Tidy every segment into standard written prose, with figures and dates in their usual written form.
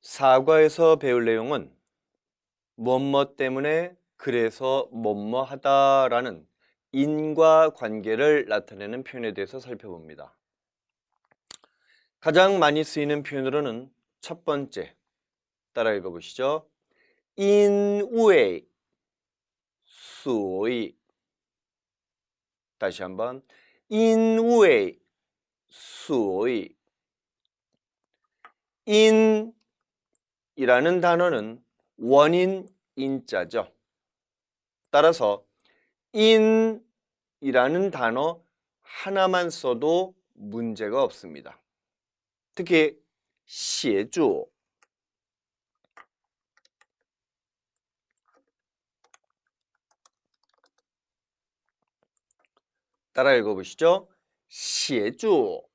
사과에서 배울 내용은 뭐뭐 때문에 그래서 뭐뭐 하다라는 인과관계를 나타내는 표현에 대해서 살펴봅니다. 가장 많이 쓰이는 표현으로는 첫 번째, 따라 읽어보시죠. 인우의 수의. 다시 한번 인우의 수의. 인이라는 단어는 원인 인자죠. 따라서 인이라는 단어 하나만 써도 문제가 없습니다. 특히 协助 따라 읽어보시죠. 协助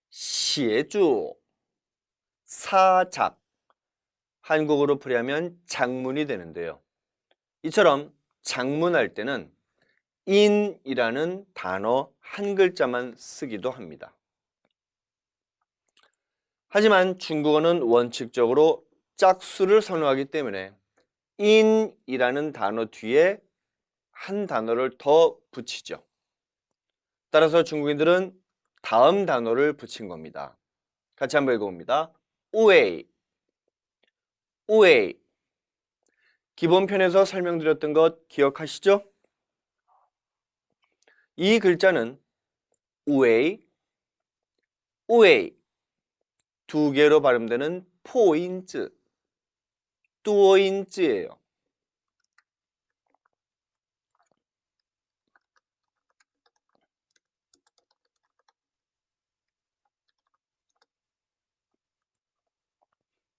协助 사작 한국어로 풀이하면 장문이 되는데요. 이처럼 장문할 때는 인이라는 단어 한 글자만 쓰기도 합니다. 하지만 중국어는 원칙적으로 짝수를 선호하기 때문에 인이라는 단어 뒤에 한 단어를 더 붙이죠. 따라서 중국인들은 다음 단어를 붙인 겁니다. 같이 한번 읽어봅니다. 우웨이, 우웨이. 기본 편에서 설명드렸던 것 기억하시죠? 이 글자는 우웨이, 우웨이 두 개로 발음되는 포인즈, 뚜어인즈예요.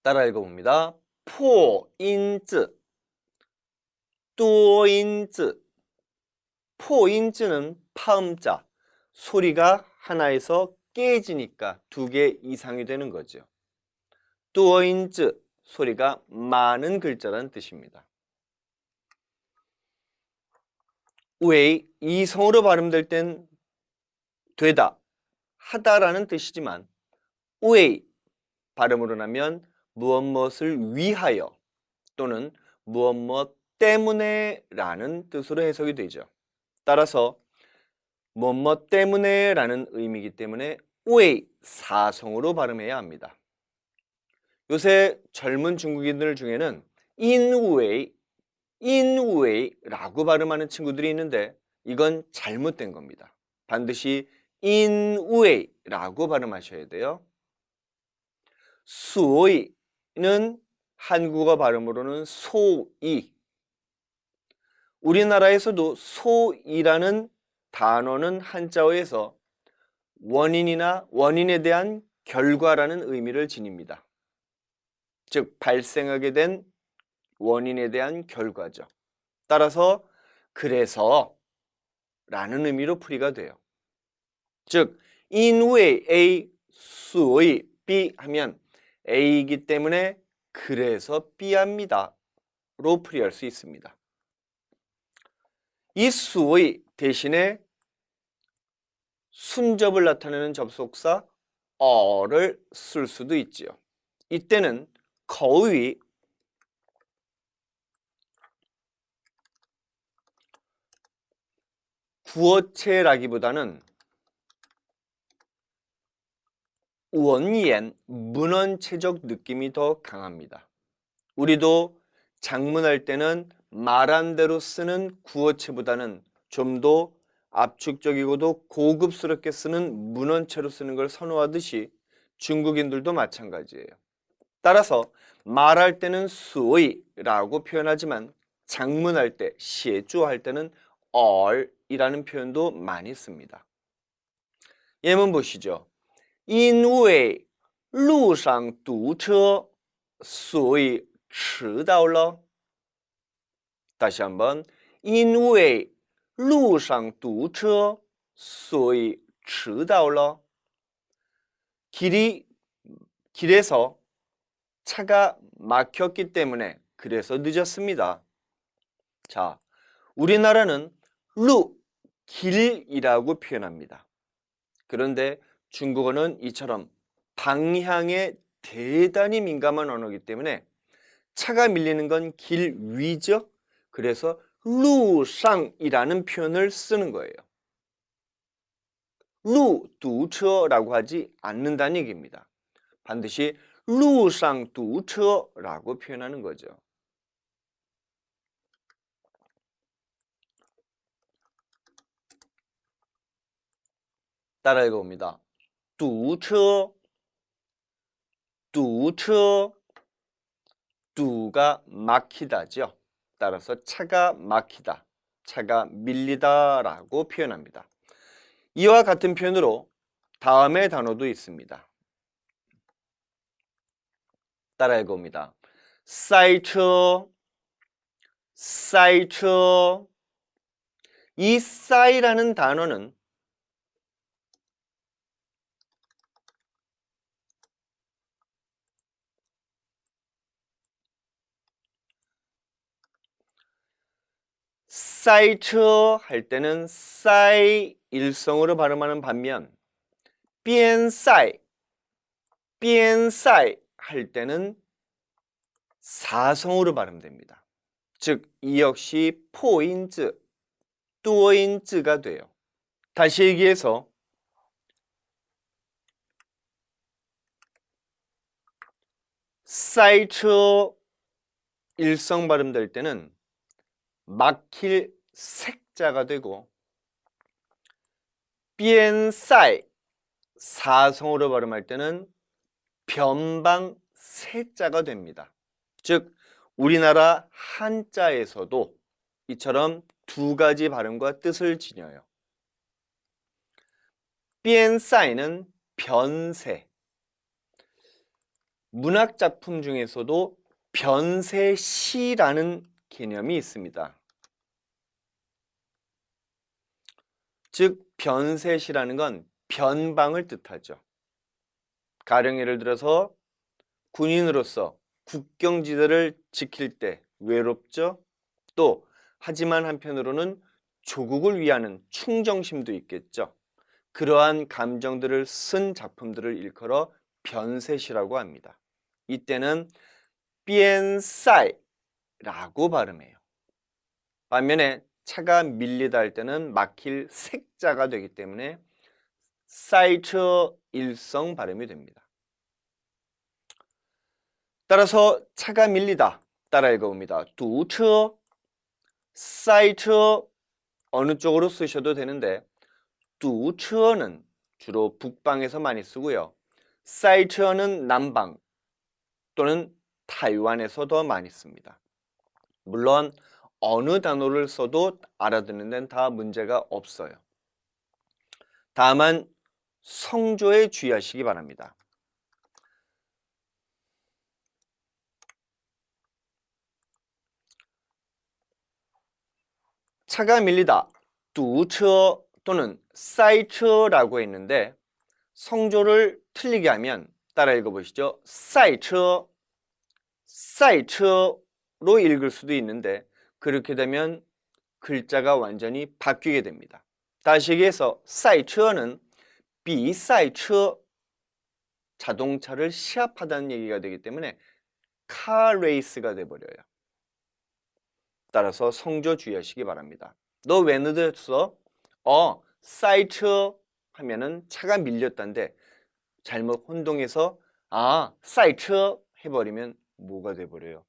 따라 읽어봅니다. 포인즈, 뚜어인즈. 포인즈는 파음자, 소리가 하나에서 깨지니까 두 개 이상이 되는 거죠. 뚜어인즈, 소리가 많은 글자라는 뜻입니다. 웨이, 이성으로 발음될 땐 되다, 하다라는 뜻이지만 웨이 발음으로 나면 무엇무엇을 위하여 또는 무엇무엇 때문에 라는 뜻으로 해석이 되죠. 따라서 무엇무엇 때문에 라는 의미이기 때문에 웨이 사성으로 발음해야 합니다. 요새 젊은 중국인들 중에는 인웨이, 인웨이라고 발음하는 친구들이 있는데 이건 잘못된 겁니다. 반드시 인웨이라고 발음하셔야 돼요. 수의는 한국어 발음으로는 소이. 우리나라에서도 소이라는 단어는 한자어에서 원인이나 원인에 대한 결과라는 의미를 지닙니다. 즉 발생하게 된 원인에 대한 결과죠. 따라서 그래서 라는 의미로 풀이가 돼요. 즉 인为A, 수의 B 하면 A이기 때문에 그래서 B합니다 로 풀이할 수 있습니다. 이 수의 대신에 순접을 나타내는 접속사 어를 쓸 수도 있지요. 이때는 거의 구어체라기보다는 원옌, 문언체적 느낌이 더 강합니다. 우리도 장문할 때는 말한 대로 쓰는 구어체보다는 좀 더 압축적이고도 고급스럽게 쓰는 문언체로 쓰는 걸 선호하듯이 중국인들도 마찬가지예요. 따라서 말할 때는 수의라고 표현하지만 장문할 때, 시주할 때는 얼이라는 표현도 많이 씁니다. 예문 보시죠. 因为路上堵车所以迟到了 다시 한번 因为路上堵车所以迟到了 길에서 차가 막혔기 때문에 그래서 늦었습니다. 자, 우리나라는 루, 길이라고 표현합니다. 그런데 중국어는 이처럼 방향의 대단히 민감한 언어이기 때문에 차가 밀리는 건 길 위죠. 그래서 루상이라는 표현을 쓰는 거예요. 루, 두처라고 하지 않는다는 얘기입니다. 반드시 루상 두처라고 표현하는 거죠. 따라 읽어봅니다. 두처, 두처, 두가 막히다죠. 따라서 차가 막히다, 차가 밀리다라고 표현합니다. 이와 같은 표현으로 다음의 단어도 있습니다. 따라 읽어봅니다. 사이처, 사이처. 이 사이라는 단어는 사이처 할 때는 사이 일성으로 발음하는 반면 비엔사이, 비엔사이 할 때는 사성으로 발음됩니다. 즉, 이 역시 포인즈, 뚜어인즈가 돼요. 다시 얘기해서 사이처 일성 발음될 때는 막힐 색자가 되고 비엔사이 사성으로 발음할 때는 변방 세자가 됩니다. 즉 우리나라 한자에서도 이처럼 두 가지 발음과 뜻을 지녀요. 비엔사이는 변세, 문학작품 중에서도 변세시라는 개념이 있습니다. 즉 변세시라는 건 변방을 뜻하죠. 가령 예를 들어서 군인으로서 국경지대를 지킬 때 외롭죠. 또 하지만 한편으로는 조국을 위하는 충정심도 있겠죠. 그러한 감정들을 쓴 작품들을 일컬어 변세시라고 합니다. 이때는 비엔사이라고 발음해요. 반면에 차가 밀리다 할 때는 막힐 색자가 되기 때문에 사이처 일성 발음이 됩니다. 따라서 차가 밀리다 따라 읽어봅니다. 두처, 사이처 어느 쪽으로 쓰셔도 되는데 두처는 주로 북방에서 많이 쓰고요. 사이처는 남방 또는 타이완에서 더 많이 씁니다. 물론 어느 단어를 써도 알아듣는 데는 다 문제가 없어요. 다만 성조에 주의하시기 바랍니다. 차가 밀리다, 두처 또는 사이처라고 했는데 성조를 틀리게 하면 따라 읽어보시죠. 사이처, 사이처로 읽을 수도 있는데 그렇게 되면 글자가 완전히 바뀌게 됩니다. 다시 얘기해서 사이처는 비사이처, 자동차를 시합하다는 얘기가 되기 때문에 카레이스가 돼버려요. 따라서 성조 주의하시기 바랍니다. 너 왜 늦었어? 사이처 하면은 차가 밀렸다는데 잘못 혼동해서 사이처 해버리면 뭐가 돼버려요?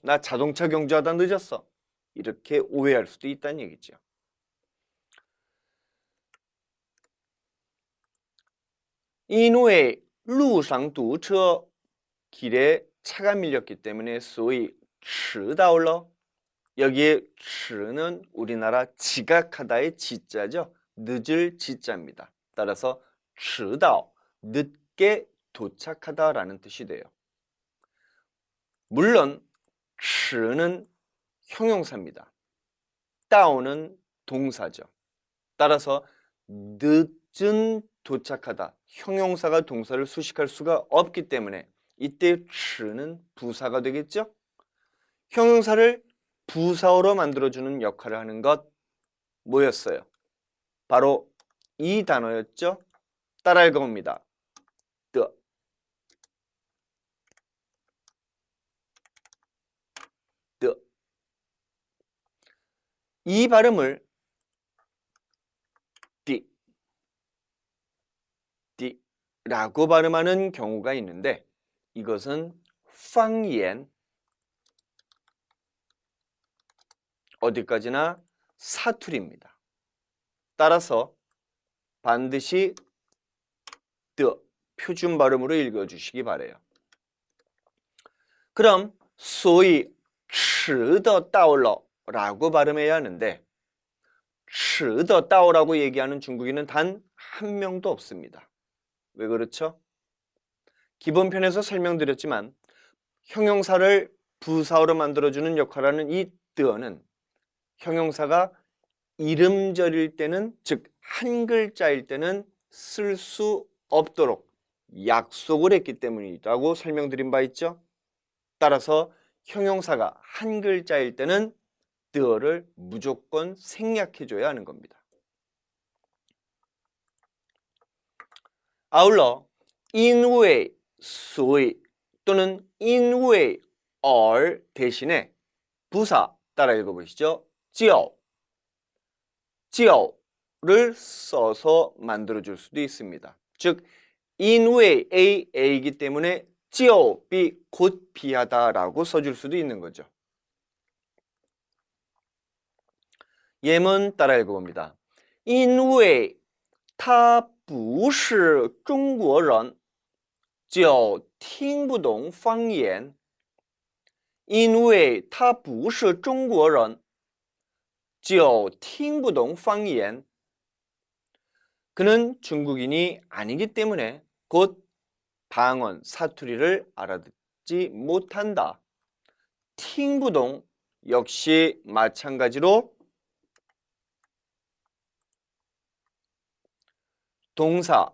나 자동차 경주하다 늦었어. 이렇게 오해할 수도 있다는 얘기죠. 인후에 루상 두처 길에 차가 밀렸기 때문에 소위 迟到了. 여기에 迟는 우리나라 지각하다의 지자죠. 늦을 지자입니다. 따라서 迟到, 늦게 도착하다라는 뜻이 돼요. 물론 迟는 형용사입니다. 到는 동사죠. 따라서 늦은 도착하다, 형용사가 동사를 수식할 수가 없기 때문에 이때 迟는 부사가 되겠죠? 형용사를 부사어로 만들어주는 역할을 하는 것 뭐였어요? 바로 이 단어였죠? 따라 읽어봅니다. 이 발음을 띠, 띠라고 발음하는 경우가 있는데 이것은 方言, 어디까지나 사투리입니다. 따라서 반드시 드, 표준 발음으로 읽어주시기 바래요. 그럼 所以迟的到了 라고 발음해야 하는데 迟的到 라고 얘기하는 중국인은 단 한 명도 없습니다. 왜 그렇죠? 기본 편에서 설명드렸지만 형용사를 부사어로 만들어주는 역할을 하는 이 드어는 형용사가 이름절일 때는, 즉 한 글자일 때는 쓸 수 없도록 약속을 했기 때문이라고 설명드린 바 있죠. 따라서 형용사가 한 글자일 때는 드어를 무조건 생략해줘야 하는 겁니다. 아울러 因为所以 또는 因为而 대신에 부사 따라 읽어보시죠. 叫, 叫를 써서 만들어줄 수도 있습니다. 즉 因为 A이기 때문에 叫 B 곧 B하다라고 써줄 수도 있는 거죠. 예문 따라 읽어봅니다. 因为他不是中国人就听不懂方言因为他不是中国人就听不懂方言 그는 중국인이 아니기 때문에 곧 방언, 사투리를 알아듣지 못한다. 听不懂 역시 마찬가지로 동사,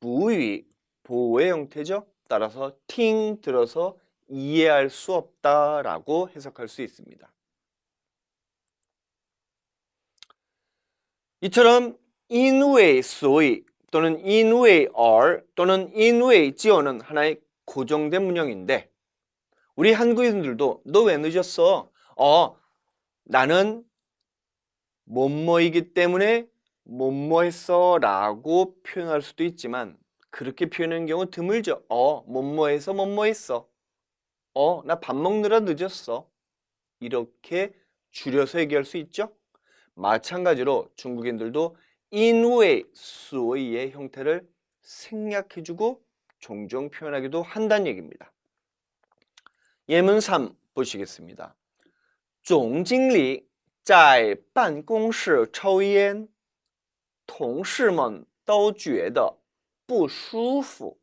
부위, 보호의 형태죠. 따라서 听 들어서 이해할 수 없다라고 해석할 수 있습니다. 이처럼 因为所以 또는 因为而 또는 因为지어는 하나의 고정된 문형인데 우리 한국인들도 너 왜 늦었어? 나는 뭐뭐이기 때문에 뭐뭐 했어 라고 표현할 수도 있지만 그렇게 표현하는 경우 드물죠. 뭐뭐 해서 뭐뭐 했어. 나 밥 먹느라 늦었어. 이렇게 줄여서 얘기할 수 있죠. 마찬가지로 중국인들도 因为所以의 형태를 생략해주고 종종 표현하기도 한다는 얘기입니다. 예문 3 보시겠습니다. 总经理在办公室抽烟同事们都觉得不舒服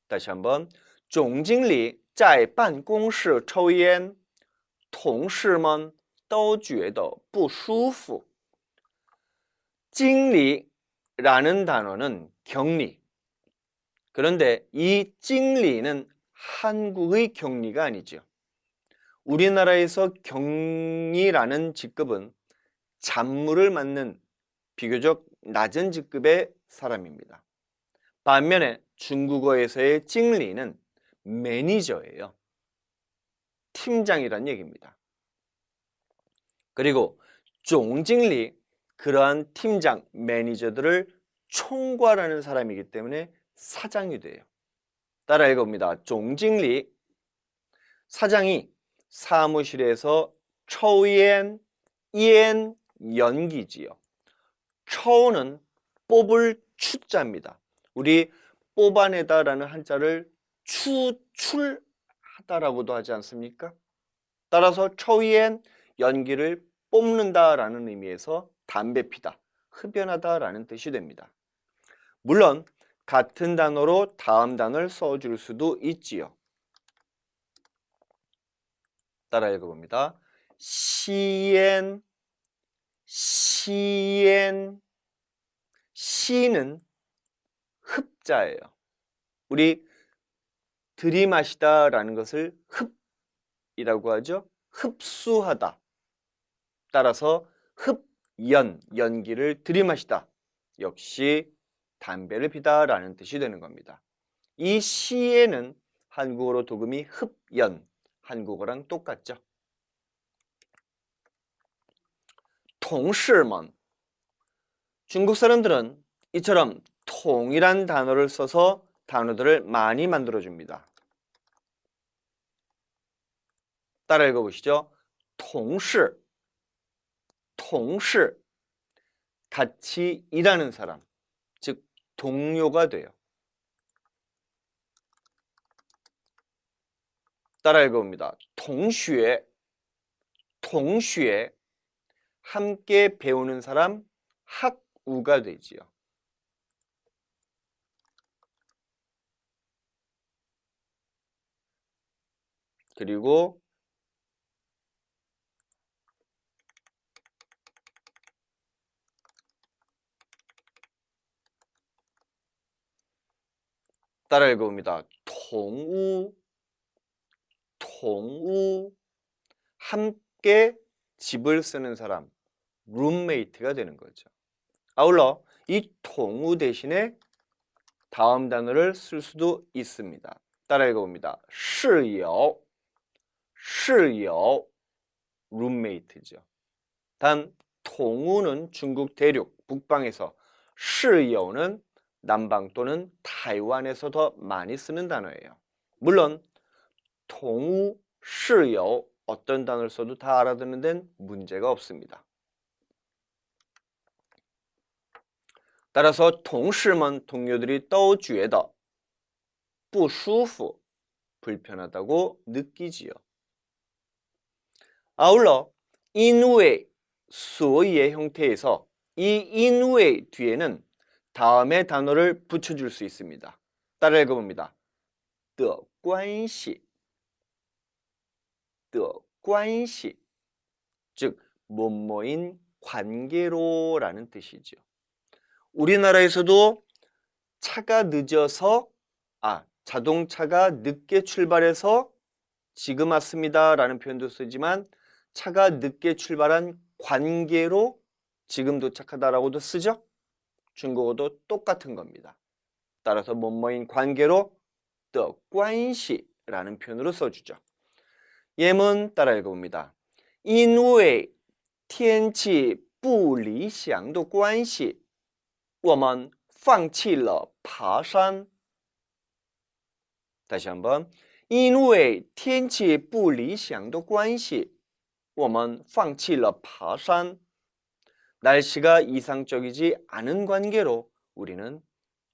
다시 한번 总经理在办公室抽烟同事们都觉得不舒服 经理라는 단어는 경리. 그런데 이经理는 한국의 경리가 아니죠. 우리나라에서 경리라는 직급은 잡무를 맡는 비교적 낮은 직급의 사람입니다. 반면에 중국어에서의 经理는 매니저예요. 팀장이란 얘기입니다. 그리고 总经理 그러한 팀장, 매니저들을 총괄하는 사람이기 때문에 사장이 돼요. 따라 읽어봅니다. 总经理 사장이 사무실에서 抽烟, 烟 연기지요. 抽는 뽑을 추자입니다. 우리 뽑아내다라는 한자를 추출하다라고도 하지 않습니까? 따라서 抽烟 연기를 뽑는다라는 의미에서 담배 피다, 흡연하다라는 뜻이 됩니다. 물론 같은 단어로 다음 단어를 써줄 수도 있지요. 따라 읽어봅니다. 시엔, 시엔, 시는 흡자예요. 우리 들이마시다라는 것을 흡이라고 하죠. 흡수하다. 따라서 연기를 들이마시다. 역시 담배를 피다라는 뜻이 되는 겁니다. 이 시에는 한국어로 도금이 흡연, 한국어랑 똑같죠. 동시먼. 중국 사람들은 이처럼 통이란 단어를 써서 단어들을 많이 만들어줍니다. 따라 읽어보시죠. 동시, 동시, 같이 일하는 사람, 즉 동료가 돼요. 따라 읽어봅니다. 동시에, 동시에, 함께 배우는 사람, 학우가 되지요. 그리고 따라 읽어봅니다. 동우, 동우, 함께 집을 쓰는 사람, 룸메이트가 되는 거죠. 아울러 이 동우 대신에 다음 단어를 쓸 수도 있습니다. 따라 읽어봅니다. 室友, 室友, 룸메이트죠. 단 동우는 중국 대륙, 북방에서, 室友는 남방 또는 타이완에서 더 많이 쓰는 단어예요. 물론 동우, 室友 어떤 단어를 써도 다 알아듣는 데는 문제가 없습니다. 따라서 同事们 동료들이 都觉得不舒服 불편하다고 느끼지요. 아울러 因为 所以의 형태에서 이 因为 뒤에는 다음의 단어를 붙여줄 수 있습니다. 따라 읽어봅니다. 的关系, 的关系, 즉 뭐뭐인 관계로라는 뜻이죠. 우리나라에서도 차가 늦어서 자동차가 늦게 출발해서 지금 왔습니다 라는 표현도 쓰지만 차가 늦게 출발한 관계로 지금 도착하다라고도 쓰죠. 중국어도 똑같은 겁니다. 따라서 뭐뭐인 관계로 的关系라는 표현으로 써주죠. 예문 따라 읽어봅니다. 因为天气不理想的关系我们放弃了爬山. 다시 한번. 因为天气不理想的关系我们放弃了爬山. 날씨가 이상적이지 않은 관계로 우리는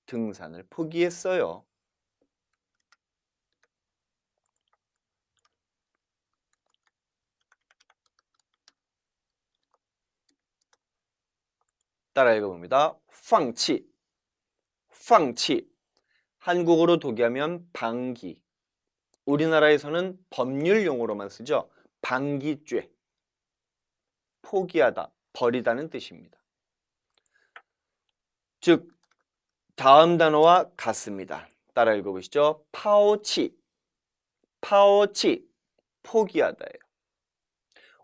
등산을 포기했어요. 따라 읽어봅니다. 放弃, 放弃. 한국어로 독이하면 방기. 우리나라에서는 법률 용어로만 쓰죠. 방기죄. 포기하다, 버리다는 뜻입니다. 즉 다음 단어와 같습니다. 따라 읽어보시죠. 抛弃, 抛弃, 포기하다예요.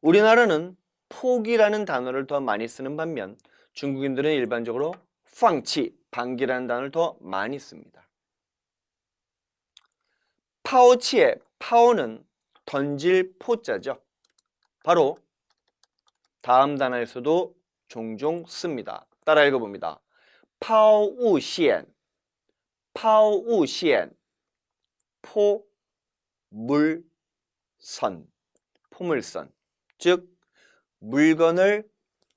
우리나라는 포기라는 단어를 더 많이 쓰는 반면 중국인들은 일반적으로 放弃, 방기라는 단어를 더 많이 씁니다. 抛弃의 抛는 던질 포자죠. 바로 다음 단어에서도 종종 씁니다. 따라 읽어봅니다. 抛物线, 抛物线, 포물선, 포물선. 즉 물건을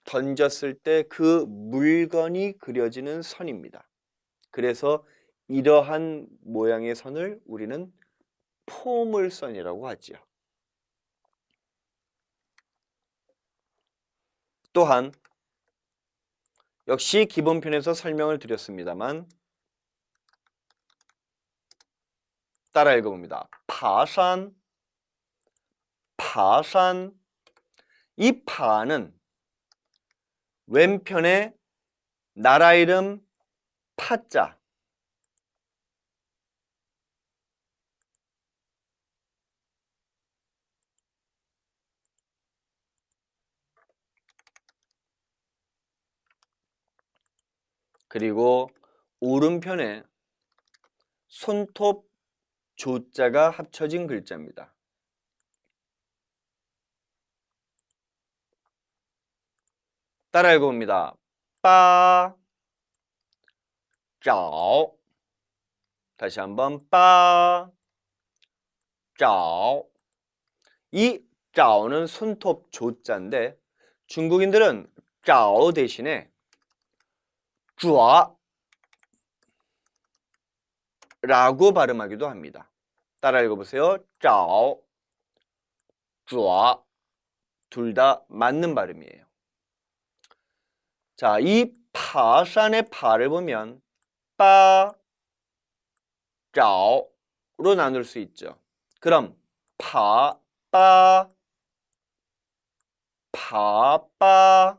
던졌을 때 그 물건이 그려지는 선입니다. 그래서 이러한 모양의 선을 우리는 포물선이라고 하지요. 또한 역시 기본편에서 설명을 드렸습니다만 따라 읽어봅니다. 爬山, 爬山. 이 파는 왼편에 나라 이름 파자, 그리고 오른편에 손톱 조자가 합쳐진 글자입니다. 따라 읽어봅니다. 빠, 找. 다시 한번 빠, 找. 이 找는 손톱 조자인데 중국인들은 找 대신에 抓 라고 발음하기도 합니다. 따라 읽어보세요. 找, 抓. 둘 다 맞는 발음이에요. 자, 이 파산의 파를 보면 빠, 找로 나눌 수 있죠. 그럼 파, 빠, 파, 빠,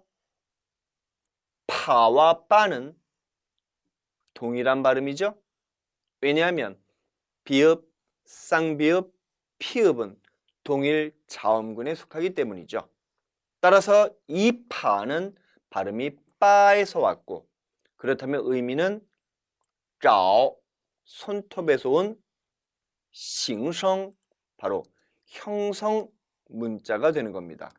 파와 빠는 동일한 발음이죠. 왜냐하면 비읍, 쌍비읍, 피읍은 동일 자음군에 속하기 때문이죠. 따라서 이 파는 발음이 빠에서 왔고 그렇다면 의미는 找, 손톱에서 온 싱성, 바로 형성 문자가 되는 겁니다.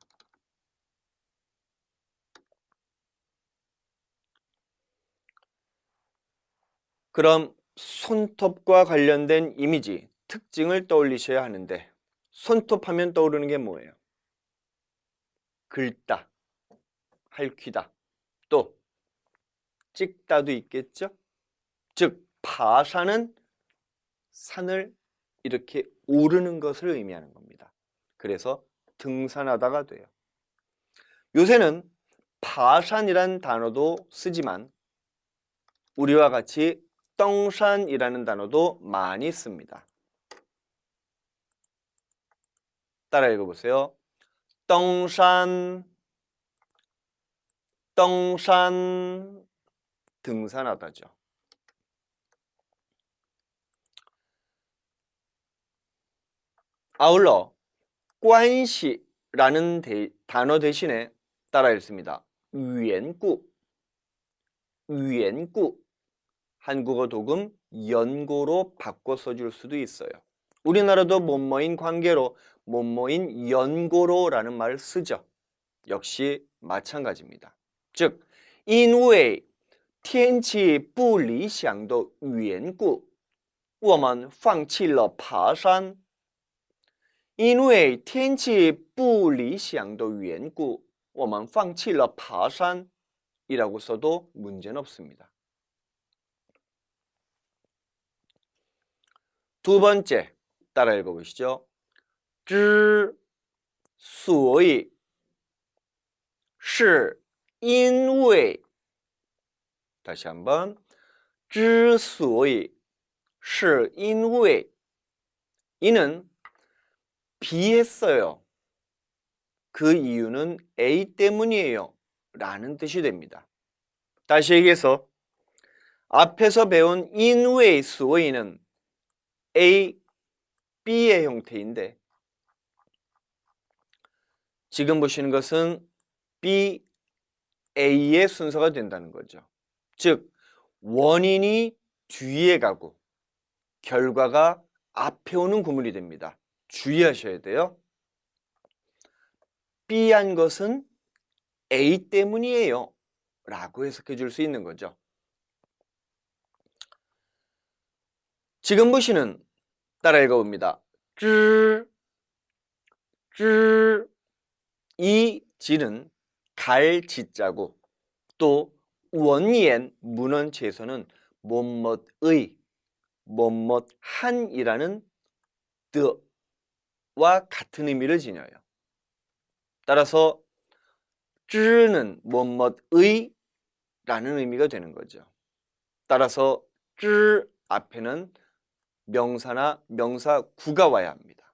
그럼 손톱과 관련된 이미지, 특징을 떠올리셔야 하는데 손톱 하면 떠오르는 게 뭐예요? 긁다, 핥히다, 또 찍다도 있겠죠? 즉, 파산은 산을 이렇게 오르는 것을 의미하는 겁니다. 그래서 등산하다가 돼요. 요새는 파산이란 단어도 쓰지만 우리와 같이 덩산이라는 단어도 많이 씁니다. 따라 읽어보세요. 덩산, 덩산, 등산하다죠. 아울러 관시라는 단어 대신에 따라 읽습니다. 缘故, 缘故. 한국어 도금 연고로 바꿔 써줄 수도 있어요. 우리나라도 뭐뭐인 관계로, 뭐뭐인 연고로라는 말을 쓰죠. 역시 마찬가지입니다. 즉, 因为天气不理想的缘故，我们放弃了爬山。因为天气不理想的缘故，我们放弃了爬山 이라고 써도 문제는 없습니다. 두 번째, 따라 읽어보시죠. 之所以是因为 다시 한번 之所以是因为 이는 비했어요. 그 이유는 A 때문이에요. 라는 뜻이 됩니다. 다시 얘기해서 앞에서 배운 因为所以는 A, B의 형태인데 지금 보시는 것은 B, A의 순서가 된다는 거죠. 즉, 원인이 뒤에 가고 결과가 앞에 오는 구문이 됩니다. 주의하셔야 돼요. B한 것은 A 때문이에요. 라고 해석해 줄 수 있는 거죠. 지금 보시는 따라 읽어봅니다. 知, 知, 이 지는 갈 지자고 또 원옌 문헌체에서는 뭐뭇의, 뭐뭇한이라는 뜻과 같은 의미를 지녀요. 따라서 知는 뭐뭇의 라는 의미가 되는 거죠. 따라서 知 앞에는 명사나 명사구가 와야 합니다.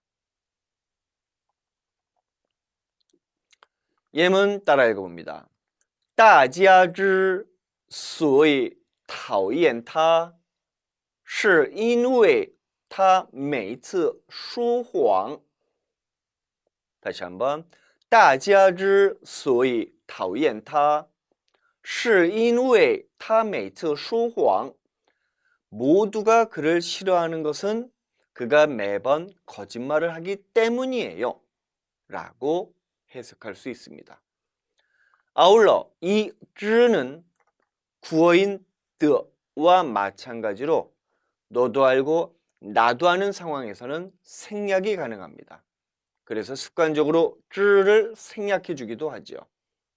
예문 따라 읽어봅니다. 大家之所以讨厌他是因为他每次说谎 다시 한번 大家之所以讨厌他是因为他每次说谎 모두가 그를 싫어하는 것은 그가 매번 거짓말을 하기 때문이에요. 라고 해석할 수 있습니다. 아울러 이 z는 구어인 the와 마찬가지로 너도 알고 나도 아는 상황에서는 생략이 가능합니다. 그래서 습관적으로 z를 생략해 주기도 하죠.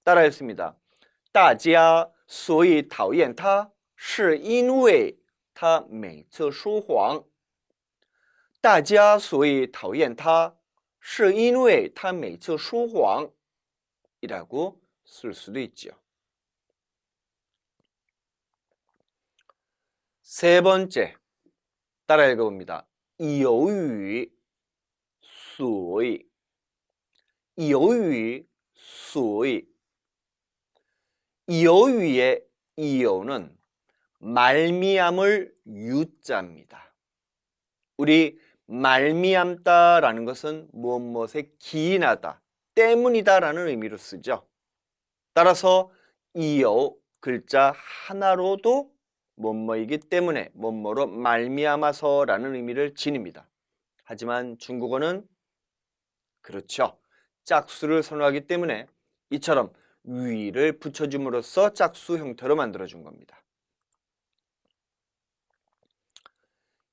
따라했습니다. 大家所以讨厌他是因为他每次说谎。大家所以讨厌他是因为他每次说谎 이라고 쓸 수도 있죠. 세 번째 따라 읽어봅니다. 由于所以由于所以由유의 이유는 말미암을 유자입니다. 우리 말미암다라는 것은 무엇무엇에 기인하다, 때문이다라는 의미로 쓰죠. 따라서 이유 글자 하나로도 뭐뭐이기 때문에 뭐뭐로 말미암아서라는 의미를 지닙니다. 하지만 중국어는 그렇죠. 짝수를 선호하기 때문에 이처럼 위를 붙여줌으로써 짝수 형태로 만들어준 겁니다.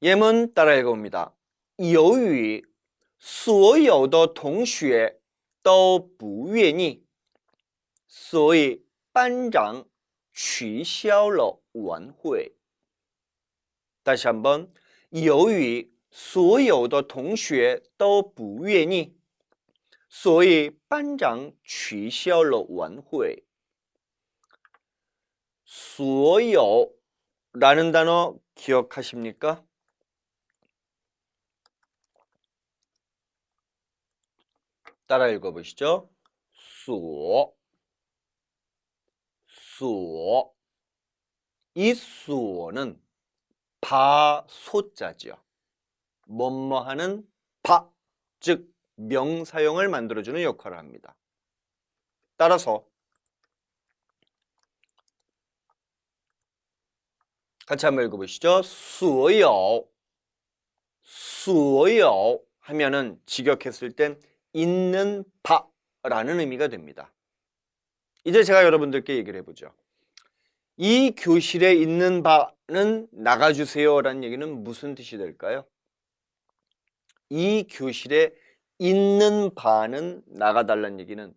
예문 따라 읽어봅니다. 由于所有的同学都不愿意，所以班长取消了晚会。 다시 한번 由于所有的同学都不愿意，所以班长取消了晚会。所有라는 단어 기억하십니까? 따라 읽어보시죠. 所 이 수어는 바 소자죠. 뭐뭐하는 바, 즉 명사형을 만들어주는 역할을 합니다. 따라서 같이 한번 읽어보시죠. 所有 하면은 직역했을 땐 있는 바라는 의미가 됩니다. 이제 제가 여러분들께 얘기를 해보죠. 이 교실에 있는 바는 나가주세요 라는 얘기는 무슨 뜻이 될까요? 이 교실에 있는 바는 나가달라는 얘기는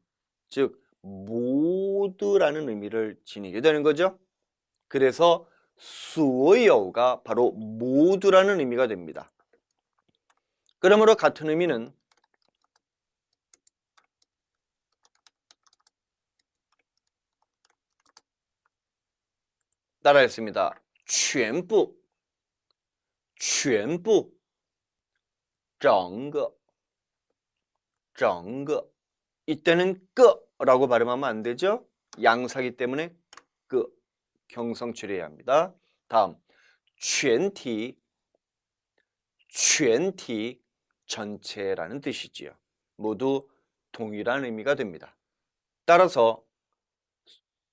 즉 모두라는 의미를 지니게 되는 거죠. 그래서 所有가 바로 모두라는 의미가 됩니다. 그러므로 같은 의미는 따라했습니다. 全部 整个이때는 끄라고 발음하면 안 되죠. 양사기 때문에 끄 경성 처리해야 합니다. 다음 全体 전체라는 뜻이지요. 모두 동일한 의미가 됩니다. 따라서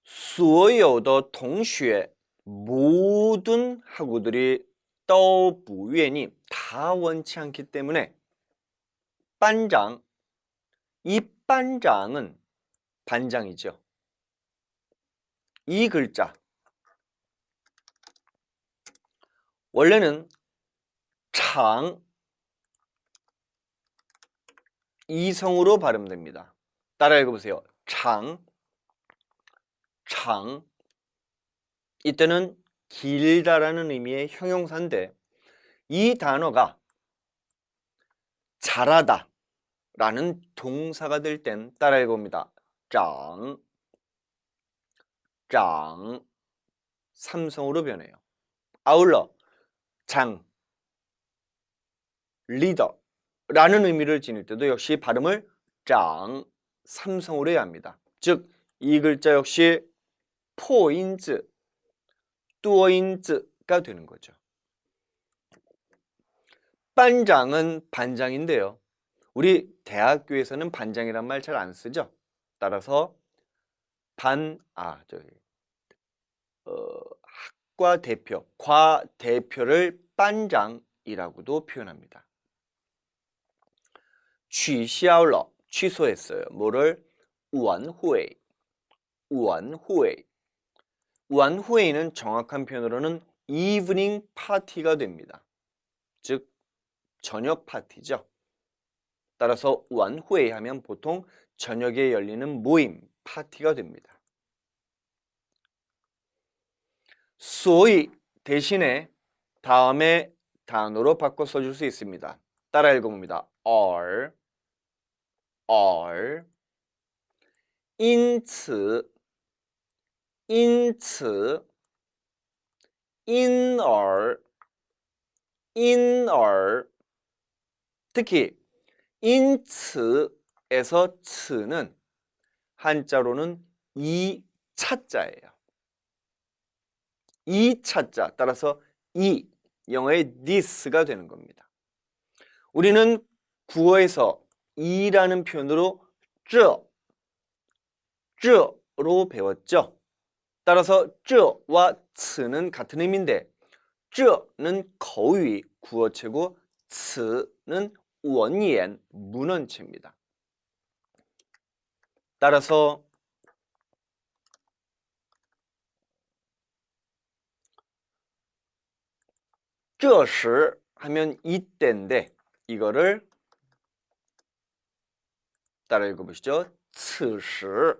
所有的同学 모든 학우들이 都不愿意 다 원치 않기 때문에 반장 이 반장은 반장이죠. 이 글자 원래는 장 이성으로 발음됩니다. 따라 읽어보세요. 장 이때는 길다라는 의미의 형용사인데 이 단어가 잘하다 라는 동사가 될 땐 따라 읽어봅니다. 장 삼성으로 변해요. 아울러 장 리더 라는 의미를 지닐 때도 역시 발음을 장 삼성으로 해야 합니다. 즉 이 글자 역시 포인즈 뚜어인즈가 되는 거죠. 반장은 반장인데요. 우리 대학교에서는 반장이란 말 잘 안 쓰죠. 따라서 학과 대표, 과 대표를 반장이라고도 표현합니다. 取消了 취소했어요. 뭐를? 晚会晚会.晚会는 정확한 표현으로는 evening party가 됩니다. 즉 저녁 파티죠. 따라서 晚会 하면 보통 저녁에 열리는 모임, 파티가 됩니다. 所以 대신에 다음에 단어로 바꿔 써줄 수 있습니다. 따라 읽어봅니다. are, 因此因而 특히 因此에서 此는 한자로는 이 차자예요. 이 차자 따라서 이 영어의 this가 되는 겁니다. 우리는 국어에서 이라는 표현으로 这로 배웠죠. 따라서 这와 此는 같은 의미인데 这는 거의 구어체고 此는 원言, 문헌체입니다. 따라서 这时 하면 이때인데 이거를 따라 읽어보시죠. 此时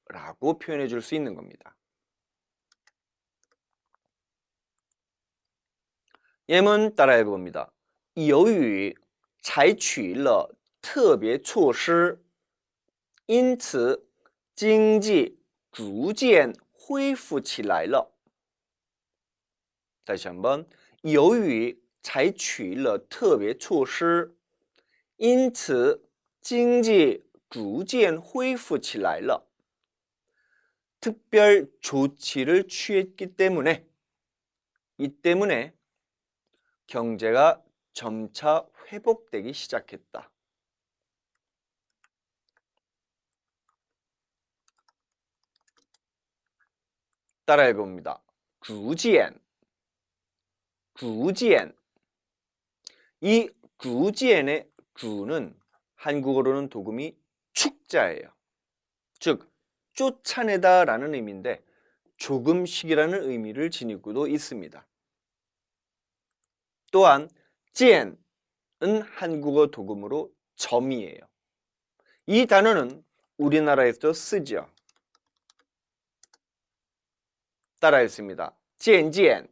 라고 표현해 줄 수 있는 겁니다. 예문 따라 읽어봅니다. 由于采取了特别措施，因此经济逐渐恢复起来了。 다시 한번 由于采取了特别措施，因此经济逐渐恢复起来了. 특별 조치를 취했기 때문에 이 때문에 경제가 점차 회복되기 시작했다. 따라 읽어봅니다. 逐渐 이 逐渐의 逐는 한국어로는 도금이 축자예요. 즉 쫓아내다 라는 의미인데 조금씩이라는 의미를 지니고도 있습니다. 또한 渐은 한국어 도금으로 점이에요. 이 단어는 우리나라에서도 쓰죠. 따라 읽습니다. 渐渐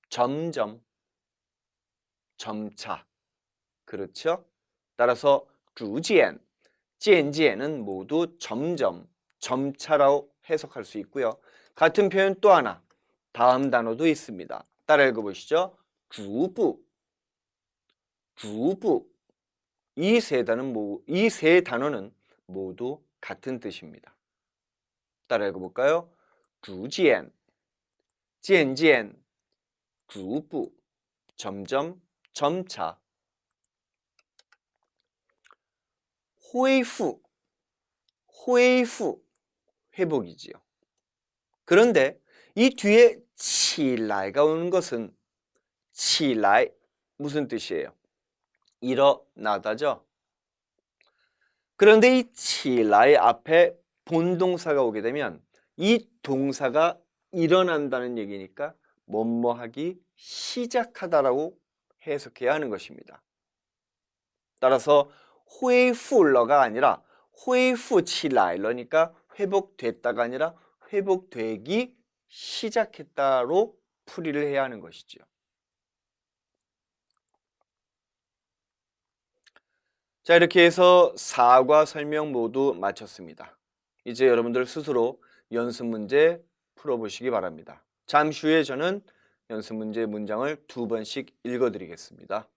점점 점차 그렇죠? 따라서 逐渐 渐渐은 모두 점점 점차라고 해석할 수 있고요. 같은 표현 또 하나 다음 단어도 있습니다. 따라 읽어보시죠. 逐步 이 세 단어는 모두 같은 뜻입니다. 따라 읽어볼까요? 逐渐 渐渐 逐步 점점 점차 恢复 회복이지요. 그런데 이 뒤에 起来가 오는 것은 起来 무슨 뜻이에요? 일어나다죠. 그런데 이 起来 앞에 본동사가 오게 되면 이 동사가 일어난다는 얘기니까 뭐뭐하기 시작하다라고 해석해야 하는 것입니다. 따라서 恢复了가 아니라 恢复起来了니까 회복됐다가 아니라 회복되기 시작했다로 풀이를 해야 하는 것이죠. 자, 이렇게 해서 사과 설명 모두 마쳤습니다. 이제 여러분들 스스로 연습 문제 풀어보시기 바랍니다. 잠시 후에 저는 연습 문제 문장을 2번씩 읽어드리겠습니다.